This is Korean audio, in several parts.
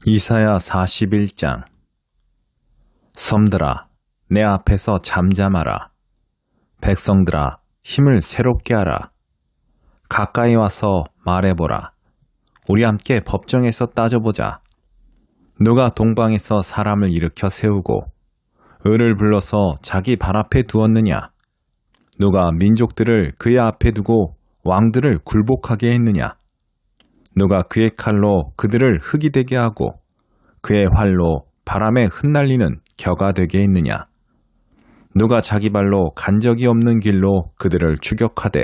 이사야 41장. 섬들아, 내 앞에서 잠잠하라. 백성들아, 힘을 새롭게 하라. 가까이 와서 말해보라. 우리 함께 법정에서 따져보자. 누가 동방에서 사람을 일으켜 세우고 을을 불러서 자기 발 앞에 두었느냐? 누가 민족들을 그의 앞에 두고 왕들을 굴복하게 했느냐? 누가 그의 칼로 그들을 흙이 되게 하고 그의 활로 바람에 흩날리는 겨가 되게 했느냐? 누가 자기 발로 간 적이 없는 길로 그들을 추격하되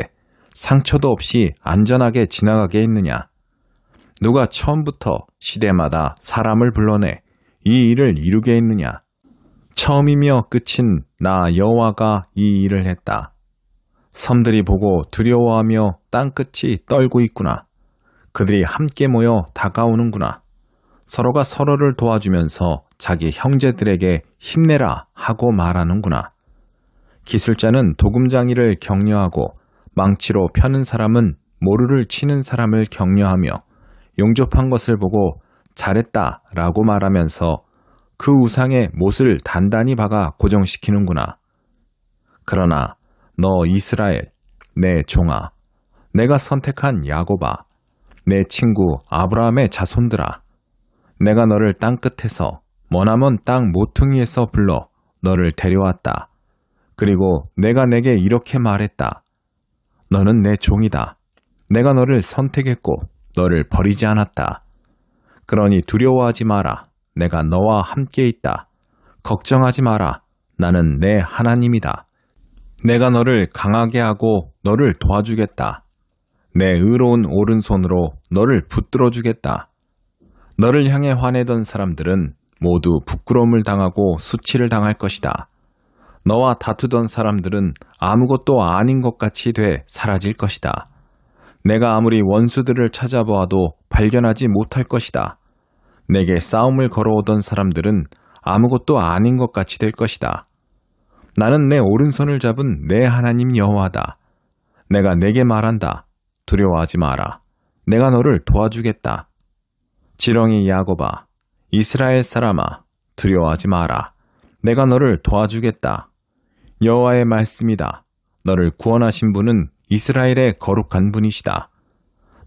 상처도 없이 안전하게 지나가게 했느냐? 누가 처음부터 시대마다 사람을 불러내 이 일을 이루게 했느냐? 처음이며 끝인 나 여호와가 이 일을 했다. 섬들이 보고 두려워하며 땅끝이 떨고 있구나. 그들이 함께 모여 다가오는구나. 서로가 서로를 도와주면서 자기 형제들에게 힘내라 하고 말하는구나. 기술자는 도금장이를 격려하고 망치로 펴는 사람은 모루를 치는 사람을 격려하며 용접한 것을 보고 잘했다 라고 말하면서 그 우상의 못을 단단히 박아 고정시키는구나. 그러나 너 이스라엘, 내 종아, 내가 선택한 야곱아, 내 친구 아브라함의 자손들아, 내가 너를 땅끝에서 머나먼 땅 모퉁이에서 불러 너를 데려왔다. 그리고 내가 내게 이렇게 말했다. 너는 내 종이다. 내가 너를 선택했고 너를 버리지 않았다. 그러니 두려워하지 마라. 내가 너와 함께 있다. 걱정하지 마라. 나는 내 하나님이다. 내가 너를 강하게 하고 너를 도와주겠다. 내 의로운 오른손으로 너를 붙들어 주겠다. 너를 향해 화내던 사람들은 모두 부끄러움을 당하고 수치를 당할 것이다. 너와 다투던 사람들은 아무것도 아닌 것 같이 돼 사라질 것이다. 내가 아무리 원수들을 찾아보아도 발견하지 못할 것이다. 내게 싸움을 걸어오던 사람들은 아무것도 아닌 것 같이 될 것이다. 나는 내 오른손을 잡은 내 하나님 여호와다. 내가 내게 말한다. 두려워하지 마라. 내가 너를 도와주겠다. 지렁이 야곱아, 이스라엘 사람아, 두려워하지 마라. 내가 너를 도와주겠다. 여호와의 말씀이다. 너를 구원하신 분은 이스라엘의 거룩한 분이시다.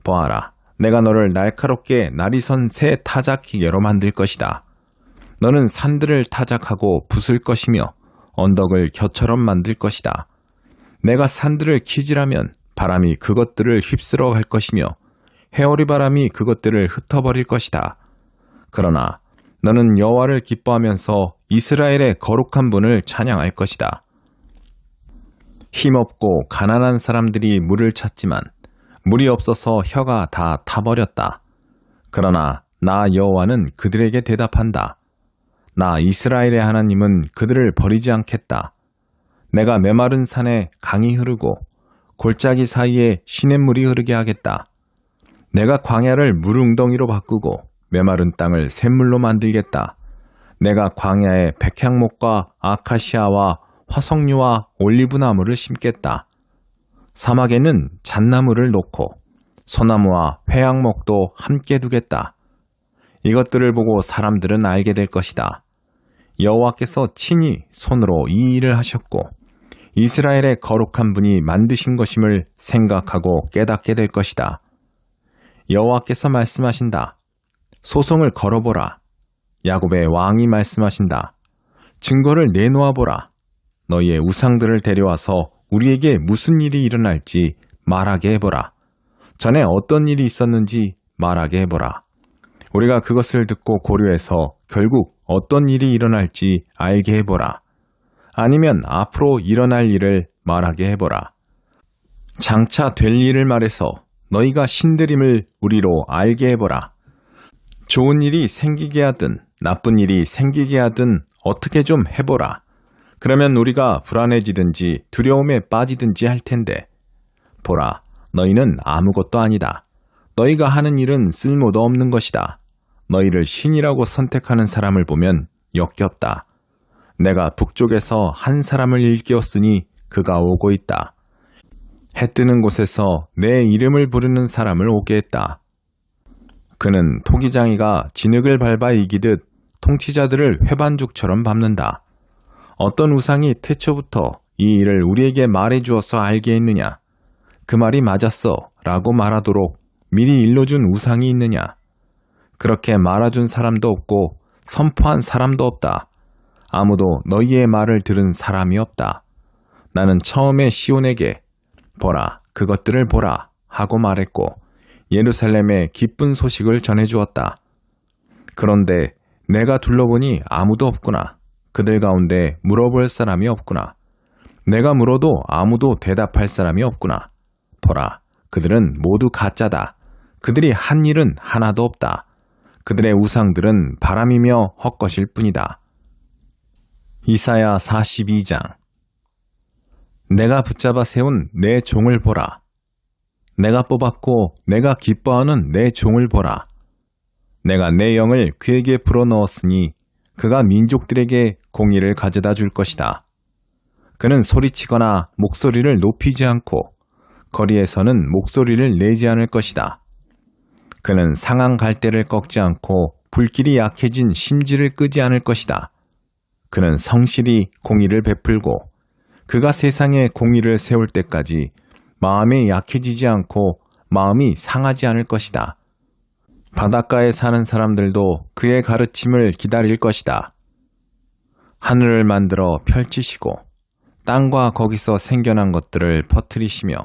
보아라, 내가 너를 날카롭게 날이 선 새 타작 기계로 만들 것이다. 너는 산들을 타작하고 부술 것이며 언덕을 겨처럼 만들 것이다. 내가 산들을 키질하면 바람이 그것들을 휩쓸어 갈 것이며 해오리 바람이 그것들을 흩어버릴 것이다. 그러나 너는 여호와를 기뻐하면서 이스라엘의 거룩한 분을 찬양할 것이다. 힘없고 가난한 사람들이 물을 찾지만 물이 없어서 혀가 다 타버렸다. 그러나 나 여호와는 그들에게 대답한다. 나 이스라엘의 하나님은 그들을 버리지 않겠다. 내가 메마른 산에 강이 흐르고 골짜기 사이에 시냇물이 흐르게 하겠다. 내가 광야를 물웅덩이로 바꾸고 메마른 땅을 샘물로 만들겠다. 내가 광야에 백향목과 아카시아와 화석류와 올리브나무를 심겠다. 사막에는 잣나무를 놓고 소나무와 회양목도 함께 두겠다. 이것들을 보고 사람들은 알게 될 것이다. 여호와께서 친히 손으로 이 일을 하셨고 이스라엘의 거룩한 분이 만드신 것임을 생각하고 깨닫게 될 것이다. 여호와께서 말씀하신다. 소송을 걸어보라. 야곱의 왕이 말씀하신다. 증거를 내놓아보라. 너희의 우상들을 데려와서 우리에게 무슨 일이 일어날지 말하게 해보라. 전에 어떤 일이 있었는지 말하게 해보라. 우리가 그것을 듣고 고려해서 결국 어떤 일이 일어날지 알게 해보라. 아니면 앞으로 일어날 일을 말하게 해보라. 장차 될 일을 말해서 너희가 신들임을 우리로 알게 해보라. 좋은 일이 생기게 하든 나쁜 일이 생기게 하든 어떻게 좀 해보라. 그러면 우리가 불안해지든지 두려움에 빠지든지 할 텐데. 보라, 너희는 아무것도 아니다. 너희가 하는 일은 쓸모도 없는 것이다. 너희를 신이라고 선택하는 사람을 보면 역겹다. 내가 북쪽에서 한 사람을 일깨웠으니 그가 오고 있다. 해 뜨는 곳에서 내 이름을 부르는 사람을 오게 했다. 그는 토기장이가 진흙을 밟아 이기듯 통치자들을 회반죽처럼 밟는다. 어떤 우상이 태초부터 이 일을 우리에게 말해 주어서 알게 했느냐? 그 말이 맞았어 라고 말하도록 미리 일러준 우상이 있느냐? 그렇게 말아준 사람도 없고 선포한 사람도 없다. 아무도 너희의 말을 들은 사람이 없다. 나는 처음에 시온에게 보라, 그것들을 보라 하고 말했고 예루살렘에 기쁜 소식을 전해주었다. 그런데 내가 둘러보니 아무도 없구나. 그들 가운데 물어볼 사람이 없구나. 내가 물어도 아무도 대답할 사람이 없구나. 보라, 그들은 모두 가짜다. 그들이 한 일은 하나도 없다. 그들의 우상들은 바람이며 헛것일 뿐이다. 이사야 42장. 내가 붙잡아 세운 내 종을 보라. 내가 뽑았고 내가 기뻐하는 내 종을 보라. 내가 내 영을 그에게 불어넣었으니 그가 민족들에게 공의를 가져다 줄 것이다. 그는 소리치거나 목소리를 높이지 않고 거리에서는 목소리를 내지 않을 것이다. 그는 상한 갈대를 꺾지 않고 불길이 약해진 심지를 끄지 않을 것이다. 그는 성실히 공의를 베풀고 그가 세상에 공의를 세울 때까지 마음이 약해지지 않고 마음이 상하지 않을 것이다. 바닷가에 사는 사람들도 그의 가르침을 기다릴 것이다. 하늘을 만들어 펼치시고 땅과 거기서 생겨난 것들을 퍼뜨리시며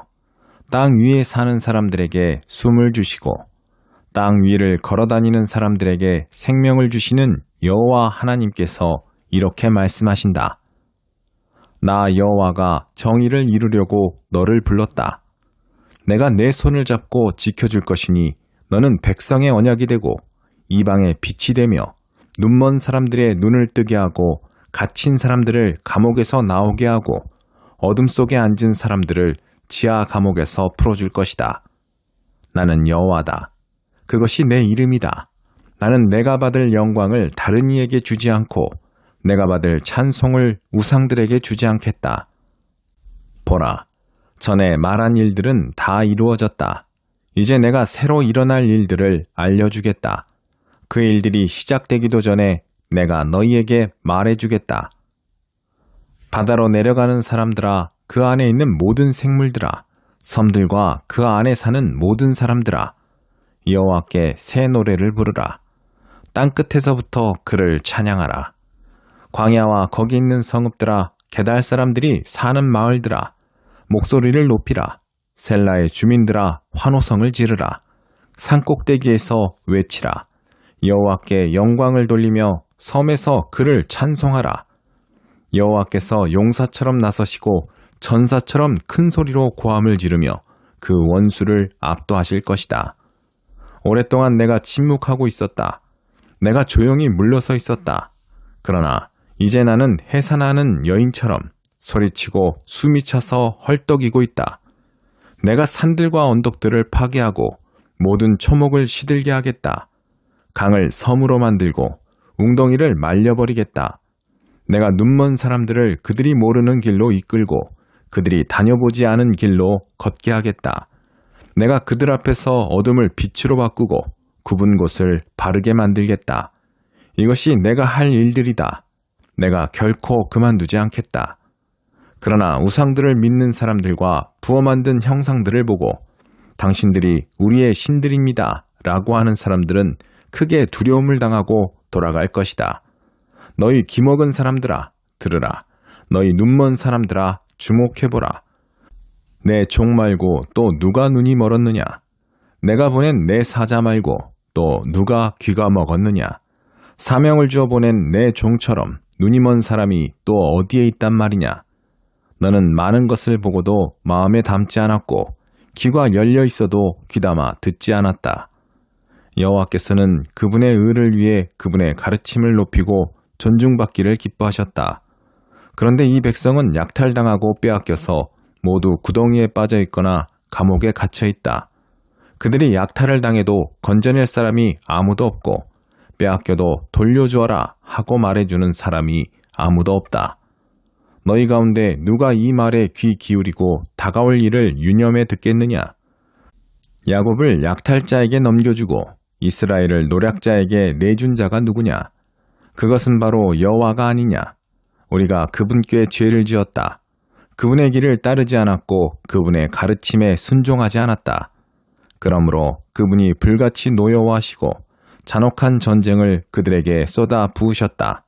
땅 위에 사는 사람들에게 숨을 주시고 땅 위를 걸어다니는 사람들에게 생명을 주시는 여호와 하나님께서 이렇게 말씀하신다. 나 여호와가 정의를 이루려고 너를 불렀다. 내가 내 손을 잡고 지켜줄 것이니 너는 백성의 언약이 되고 이방의 빛이 되며 눈먼 사람들의 눈을 뜨게 하고 갇힌 사람들을 감옥에서 나오게 하고 어둠 속에 앉은 사람들을 지하 감옥에서 풀어줄 것이다. 나는 여호와다. 그것이 내 이름이다. 나는 내가 받을 영광을 다른 이에게 주지 않고 내가 받을 찬송을 우상들에게 주지 않겠다. 보라, 전에 말한 일들은 다 이루어졌다. 이제 내가 새로 일어날 일들을 알려주겠다. 그 일들이 시작되기도 전에 내가 너희에게 말해주겠다. 바다로 내려가는 사람들아, 그 안에 있는 모든 생물들아, 섬들과 그 안에 사는 모든 사람들아, 여호와께 새 노래를 부르라. 땅 끝에서부터 그를 찬양하라. 광야와 거기 있는 성읍들아, 게달 사람들이 사는 마을들아, 목소리를 높이라. 셀라의 주민들아, 환호성을 지르라. 산꼭대기에서 외치라. 여호와께 영광을 돌리며 섬에서 그를 찬송하라. 여호와께서 용사처럼 나서시고 전사처럼 큰 소리로 고함을 지르며 그 원수를 압도하실 것이다. 오랫동안 내가 침묵하고 있었다. 내가 조용히 물러서 있었다. 그러나 이제 나는 해산하는 여인처럼 소리치고 숨이 차서 헐떡이고 있다. 내가 산들과 언덕들을 파괴하고 모든 초목을 시들게 하겠다. 강을 섬으로 만들고 웅덩이를 말려버리겠다. 내가 눈먼 사람들을 그들이 모르는 길로 이끌고 그들이 다녀보지 않은 길로 걷게 하겠다. 내가 그들 앞에서 어둠을 빛으로 바꾸고 굽은 곳을 바르게 만들겠다. 이것이 내가 할 일들이다. 내가 결코 그만두지 않겠다. 그러나 우상들을 믿는 사람들과 부어 만든 형상들을 보고 당신들이 우리의 신들입니다 라고 하는 사람들은 크게 두려움을 당하고 돌아갈 것이다. 너희 기먹은 사람들아, 들으라. 너희 눈먼 사람들아, 주목해보라. 내 종 말고 또 누가 눈이 멀었느냐? 내가 보낸 내 사자 말고 또 누가 귀가 먹었느냐? 사명을 주어 보낸 내 종처럼 눈이 먼 사람이 또 어디에 있단 말이냐? 너는 많은 것을 보고도 마음에 담지 않았고 귀가 열려 있어도 귀담아 듣지 않았다. 여호와께서는 그분의 의를 위해 그분의 가르침을 높이고 존중받기를 기뻐하셨다. 그런데 이 백성은 약탈당하고 빼앗겨서 모두 구덩이에 빠져 있거나 감옥에 갇혀 있다. 그들이 약탈을 당해도 건져낼 사람이 아무도 없고 빼앗겨도 돌려주어라 하고 말해주는 사람이 아무도 없다. 너희 가운데 누가 이 말에 귀 기울이고 다가올 일을 유념해 듣겠느냐? 야곱을 약탈자에게 넘겨주고 이스라엘을 노략자에게 내준 자가 누구냐? 그것은 바로 여호와가 아니냐? 우리가 그분께 죄를 지었다. 그분의 길을 따르지 않았고 그분의 가르침에 순종하지 않았다. 그러므로 그분이 불같이 노여워하시고 잔혹한 전쟁을 그들에게 쏟아 부으셨다.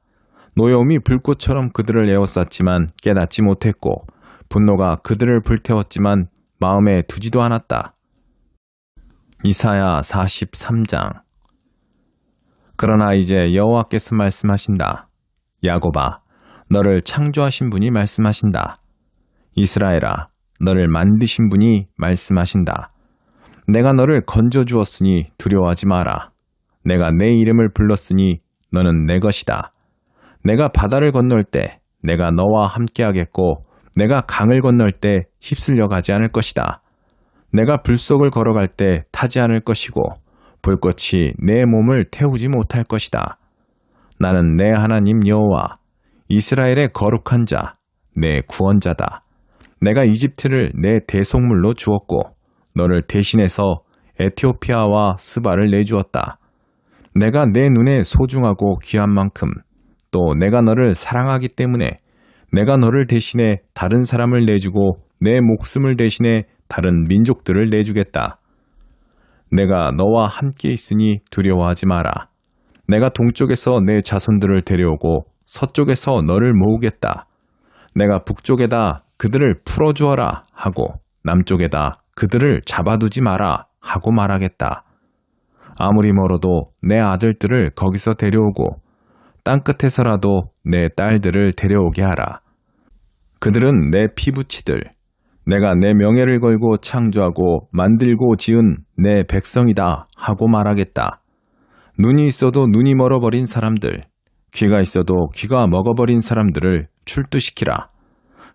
노여움이 불꽃처럼 그들을 에워쌌지만 깨닫지 못했고 분노가 그들을 불태웠지만 마음에 두지도 않았다. 이사야 43장. 그러나 이제 여호와께서 말씀하신다. 야곱아, 너를 창조하신 분이 말씀하신다. 이스라엘아, 너를 만드신 분이 말씀하신다. 내가 너를 건져주었으니 두려워하지 마라. 내가 내 이름을 불렀으니 너는 내 것이다. 내가 바다를 건널 때 내가 너와 함께하겠고 내가 강을 건널 때 휩쓸려 가지 않을 것이다. 내가 불속을 걸어갈 때 타지 않을 것이고 불꽃이 내 몸을 태우지 못할 것이다. 나는 내 하나님 여호와, 이스라엘의 거룩한 자, 내 구원자다. 내가 이집트를 내 대속물로 주었고 너를 대신해서 에티오피아와 스바를 내주었다. 내가 내 눈에 소중하고 귀한 만큼 또 내가 너를 사랑하기 때문에 내가 너를 대신해 다른 사람을 내주고 내 목숨을 대신해 다른 민족들을 내주겠다. 내가 너와 함께 있으니 두려워하지 마라. 내가 동쪽에서 내 자손들을 데려오고 서쪽에서 너를 모으겠다. 내가 북쪽에다 그들을 풀어주어라 하고 남쪽에다 그들을 잡아두지 마라 하고 말하겠다. 아무리 멀어도 내 아들들을 거기서 데려오고 땅끝에서라도 내 딸들을 데려오게 하라. 그들은 내 피부치들, 내가 내 명예를 걸고 창조하고 만들고 지은 내 백성이다 하고 말하겠다. 눈이 있어도 눈이 멀어버린 사람들, 귀가 있어도 귀가 먹어버린 사람들을 출두시키라.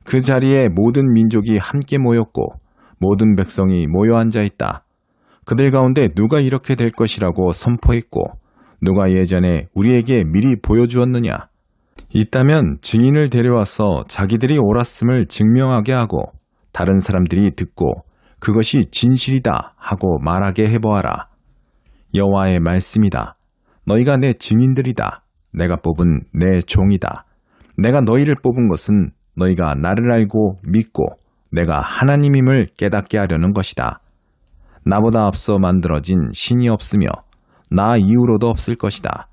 그 자리에 모든 민족이 함께 모였고 모든 백성이 모여 앉아 있다. 그들 가운데 누가 이렇게 될 것이라고 선포했고 누가 예전에 우리에게 미리 보여주었느냐? 있다면 증인을 데려와서 자기들이 옳았음을 증명하게 하고 다른 사람들이 듣고 그것이 진실이다 하고 말하게 해보아라. 여호와의 말씀이다. 너희가 내 증인들이다. 내가 뽑은 내 종이다. 내가 너희를 뽑은 것은 너희가 나를 알고 믿고 내가 하나님임을 깨닫게 하려는 것이다. 나보다 앞서 만들어진 신이 없으며 나 이후로도 없을 것이다.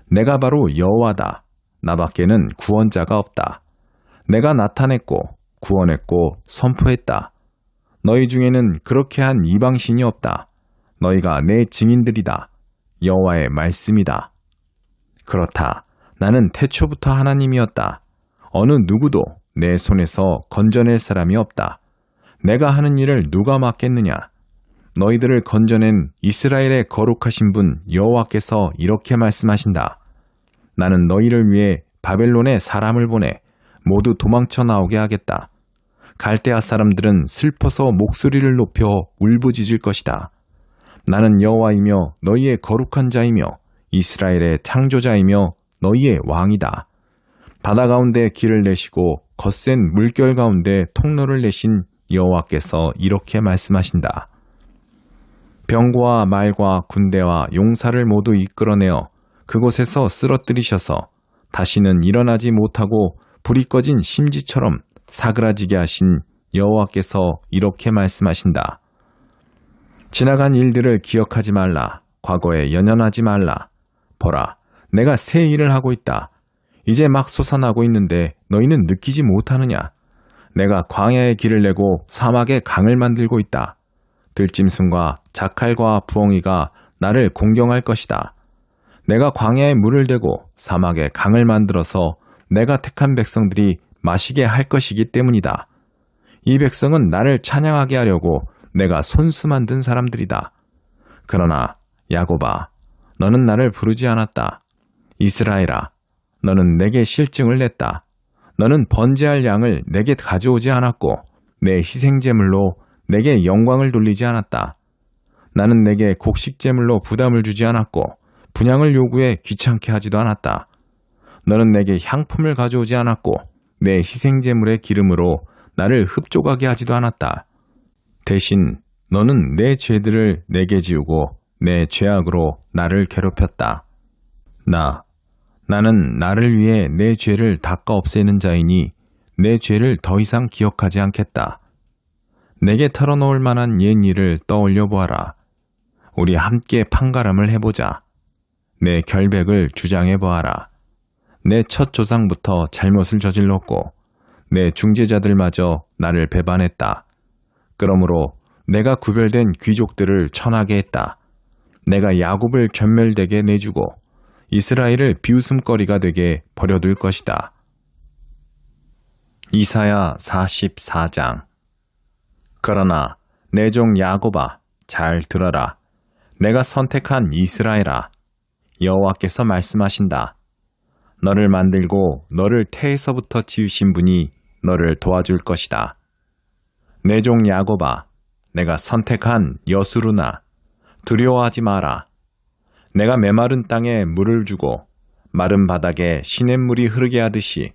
내가 바로 여호와다. 나밖에는 구원자가 없다. 내가 나타냈고 구원했고 선포했다. 너희 중에는 그렇게 한 이방신이 없다. 너희가 내 증인들이다. 여호와의 말씀이다. 그렇다. 나는 태초부터 하나님이었다. 어느 누구도 내 손에서 건져낼 사람이 없다. 내가 하는 일을 누가 맡겠느냐? 너희들을 건져낸 이스라엘의 거룩하신 분 여호와께서 이렇게 말씀하신다. 나는 너희를 위해 바벨론에 사람을 보내 모두 도망쳐 나오게 하겠다. 갈대아 사람들은 슬퍼서 목소리를 높여 울부짖을 것이다. 나는 여호와이며 너희의 거룩한 자이며 이스라엘의 창조자이며 너희의 왕이다. 바다 가운데 길을 내시고 거센 물결 가운데 통로를 내신 여호와께서 이렇게 말씀하신다. 병과 말과 군대와 용사를 모두 이끌어내어 그곳에서 쓰러뜨리셔서 다시는 일어나지 못하고 불이 꺼진 심지처럼 사그라지게 하신 여호와께서 이렇게 말씀하신다. 지나간 일들을 기억하지 말라. 과거에 연연하지 말라. 보라, 내가 새 일을 하고 있다. 이제 막 솟아나고 있는데 너희는 느끼지 못하느냐? 내가 광야의 길을 내고 사막에 강을 만들고 있다. 들짐승과 자칼과 부엉이가 나를 공경할 것이다. 내가 광야에 물을 대고 사막에 강을 만들어서 내가 택한 백성들이 마시게 할 것이기 때문이다. 이 백성은 나를 찬양하게 하려고 내가 손수 만든 사람들이다. 그러나 야곱아, 너는 나를 부르지 않았다. 이스라엘아, 너는 내게 실증을 냈다. 너는 번제할 양을 내게 가져오지 않았고 내 희생제물로 내게 영광을 돌리지 않았다. 나는 내게 곡식제물로 부담을 주지 않았고 분향을 요구해 귀찮게 하지도 않았다. 너는 내게 향품을 가져오지 않았고 내 희생제물의 기름으로 나를 흡족하게 하지도 않았다. 대신 너는 내 죄들을 내게 지우고 내 죄악으로 나를 괴롭혔다. 나는 나를 위해 내 죄를 닦아 없애는 자이니 내 죄를 더 이상 기억하지 않겠다. 내게 털어놓을 만한 옛 일을 떠올려 보아라. 우리 함께 판가름을 해보자. 내 결백을 주장해 보아라. 내 첫 조상부터 잘못을 저질렀고 내 중재자들마저 나를 배반했다. 그러므로 내가 구별된 귀족들을 천하게 했다. 내가 야곱을 전멸되게 내주고 이스라엘을 비웃음거리가 되게 버려둘 것이다. 이사야 44장. 그러나 내 종 야곱아, 잘 들어라. 내가 선택한 이스라엘아, 여호와께서 말씀하신다. 너를 만들고 너를 태에서부터 지으신 분이 너를 도와줄 것이다. 내 종 야곱아, 내가 선택한 여수루나, 두려워하지 마라. 내가 메마른 땅에 물을 주고 마른 바닥에 시냇물이 흐르게 하듯이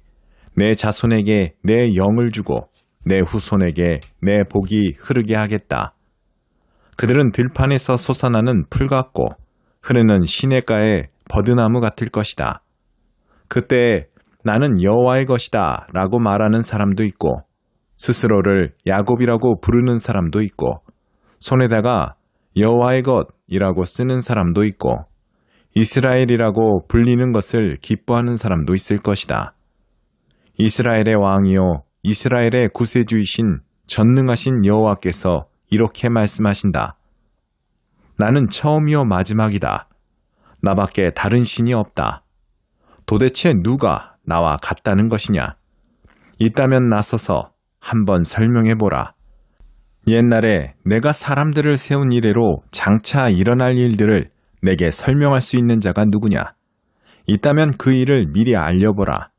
내 자손에게 내 영을 주고 내 후손에게 내 복이 흐르게 하겠다. 그들은 들판에서 솟아나는 풀 같고 흐르는 시냇가의 버드나무 같을 것이다. 그때 나는 여호와의 것이다 라고 말하는 사람도 있고 스스로를 야곱이라고 부르는 사람도 있고 손에다가 여호와의 것이라고 쓰는 사람도 있고 이스라엘이라고 불리는 것을 기뻐하는 사람도 있을 것이다. 이스라엘의 왕이요 이스라엘의 구세주이신 전능하신 여호와께서 이렇게 말씀하신다. 나는 처음이요 마지막이다. 나밖에 다른 신이 없다. 도대체 누가 나와 같다는 것이냐? 있다면 나서서 한번 설명해보라. 옛날에 내가 사람들을 세운 이래로 장차 일어날 일들을 내게 설명할 수 있는 자가 누구냐? 있다면 그 일을 미리 알려보라.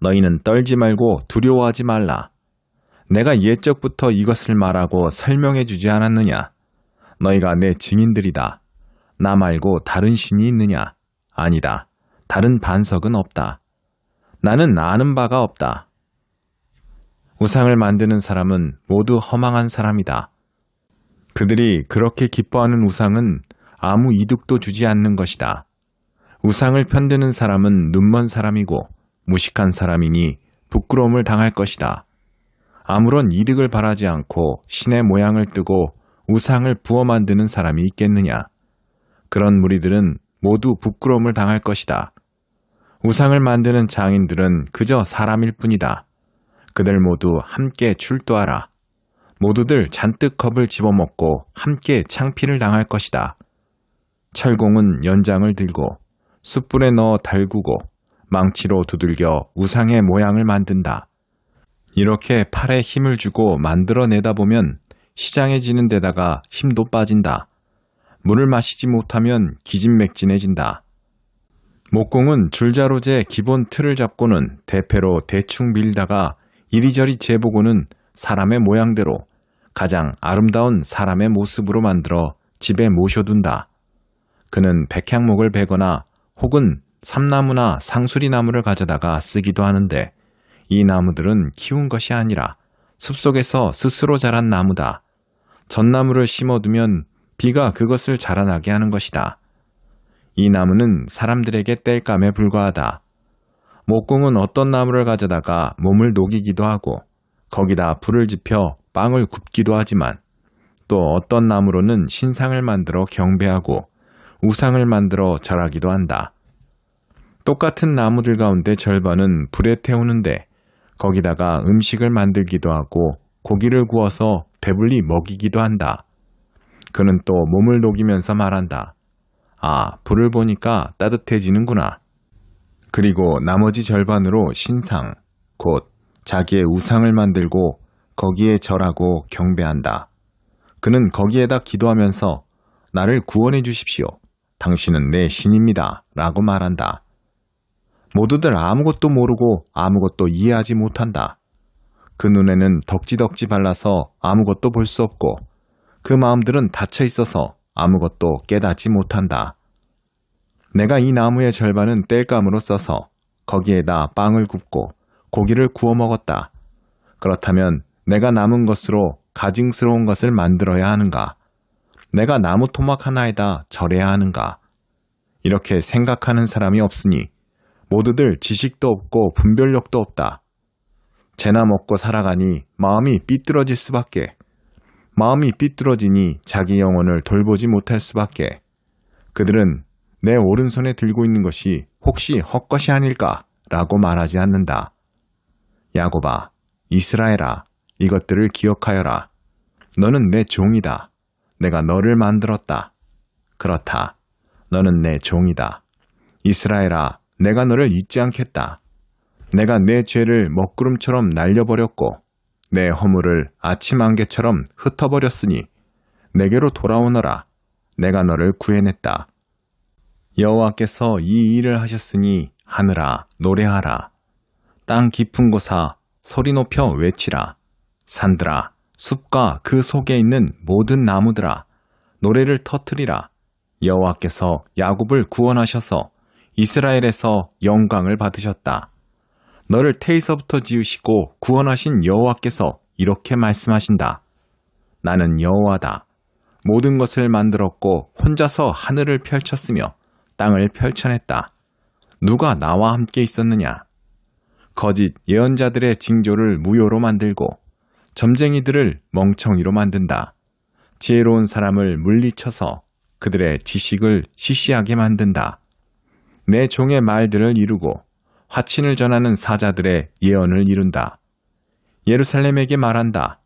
너희는 떨지 말고 두려워하지 말라. 내가 옛적부터 이것을 말하고 설명해 주지 않았느냐? 너희가 내 증인들이다. 나 말고 다른 신이 있느냐? 아니다. 다른 반석은 없다. 나는 아는 바가 없다. 우상을 만드는 사람은 모두 허망한 사람이다. 그들이 그렇게 기뻐하는 우상은 아무 이득도 주지 않는 것이다. 우상을 편드는 사람은 눈먼 사람이고 무식한 사람이니 부끄러움을 당할 것이다. 아무런 이득을 바라지 않고 신의 모양을 뜨고 우상을 부어 만드는 사람이 있겠느냐? 그런 무리들은 모두 부끄러움을 당할 것이다. 우상을 만드는 장인들은 그저 사람일 뿐이다. 그들 모두 함께 출두하라. 모두들 잔뜩 겁을 집어먹고 함께 창피를 당할 것이다. 철공은 연장을 들고 숯불에 넣어 달구고 망치로 두들겨 우상의 모양을 만든다. 이렇게 팔에 힘을 주고 만들어내다 보면 시장해지는 데다가 힘도 빠진다. 물을 마시지 못하면 기진맥진해진다. 목공은 줄자로 재 기본 틀을 잡고는 대패로 대충 밀다가 이리저리 재보고는 사람의 모양대로 가장 아름다운 사람의 모습으로 만들어 집에 모셔둔다. 그는 백향목을 베거나 혹은 삼나무나 상수리나무를 가져다가 쓰기도 하는데 이 나무들은 키운 것이 아니라 숲속에서 스스로 자란 나무다. 전나무를 심어두면 비가 그것을 자라나게 하는 것이다. 이 나무는 사람들에게 땔감에 불과하다. 목공은 어떤 나무를 가져다가 몸을 녹이기도 하고 거기다 불을 지펴 빵을 굽기도 하지만 또 어떤 나무로는 신상을 만들어 경배하고 우상을 만들어 절하기도 한다. 똑같은 나무들 가운데 절반은 불에 태우는데 거기다가 음식을 만들기도 하고 고기를 구워서 배불리 먹이기도 한다. 그는 또 몸을 녹이면서 말한다. 아, 불을 보니까 따뜻해지는구나. 그리고 나머지 절반으로 신상, 곧 자기의 우상을 만들고 거기에 절하고 경배한다. 그는 거기에다 기도하면서 나를 구원해 주십시오. 당신은 내 신입니다. 라고 말한다. 모두들 아무것도 모르고 아무것도 이해하지 못한다. 그 눈에는 덕지덕지 발라서 아무것도 볼 수 없고 그 마음들은 닫혀 있어서 아무것도 깨닫지 못한다. 내가 이 나무의 절반은 땔감으로 써서 거기에다 빵을 굽고 고기를 구워 먹었다. 그렇다면 내가 남은 것으로 가증스러운 것을 만들어야 하는가? 내가 나무 토막 하나에다 절해야 하는가? 이렇게 생각하는 사람이 없으니 모두들 지식도 없고 분별력도 없다. 재나 먹고 살아가니 마음이 삐뚤어질 수밖에. 마음이 삐뚤어지니 자기 영혼을 돌보지 못할 수밖에. 그들은 내 오른손에 들고 있는 것이 혹시 헛것이 아닐까? 라고 말하지 않는다. 야곱아, 이스라엘아, 이것들을 기억하여라. 너는 내 종이다. 내가 너를 만들었다. 그렇다. 너는 내 종이다. 이스라엘아, 내가 너를 잊지 않겠다. 내가 내 죄를 먹구름처럼 날려버렸고 내 허물을 아침 안개처럼 흩어버렸으니 내게로 돌아오너라. 내가 너를 구해냈다. 여호와께서 이 일을 하셨으니 하늘아 노래하라. 땅 깊은 곳아 소리 높여 외치라. 산들아 숲과 그 속에 있는 모든 나무들아 노래를 터뜨리라. 여호와께서 야곱을 구원하셔서 이스라엘에서 영광을 받으셨다. 너를 태에서부터 지으시고 구원하신 여호와께서 이렇게 말씀하신다. 나는 여호와다. 모든 것을 만들었고 혼자서 하늘을 펼쳤으며 땅을 펼쳐냈다. 누가 나와 함께 있었느냐? 거짓 예언자들의 징조를 무효로 만들고 점쟁이들을 멍청이로 만든다. 지혜로운 사람을 물리쳐서 그들의 지식을 시시하게 만든다. 내 종의 말들을 이루고 화친을 전하는 사자들의 예언을 이룬다. 예루살렘에게 말한다.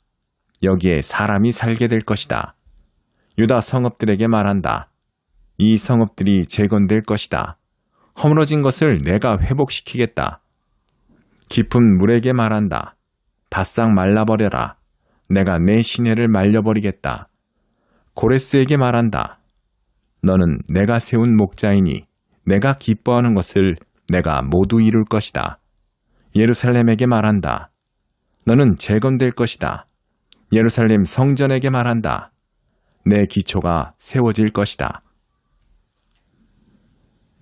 여기에 사람이 살게 될 것이다. 유다 성읍들에게 말한다. 이 성읍들이 재건될 것이다. 허물어진 것을 내가 회복시키겠다. 깊은 물에게 말한다. 바싹 말라버려라. 내가 내 시내를 말려버리겠다. 고레스에게 말한다. 너는 내가 세운 목자이니 내가 기뻐하는 것을 내가 모두 이룰 것이다. 예루살렘에게 말한다. 너는 재건될 것이다. 예루살렘 성전에게 말한다. 내 기초가 세워질 것이다.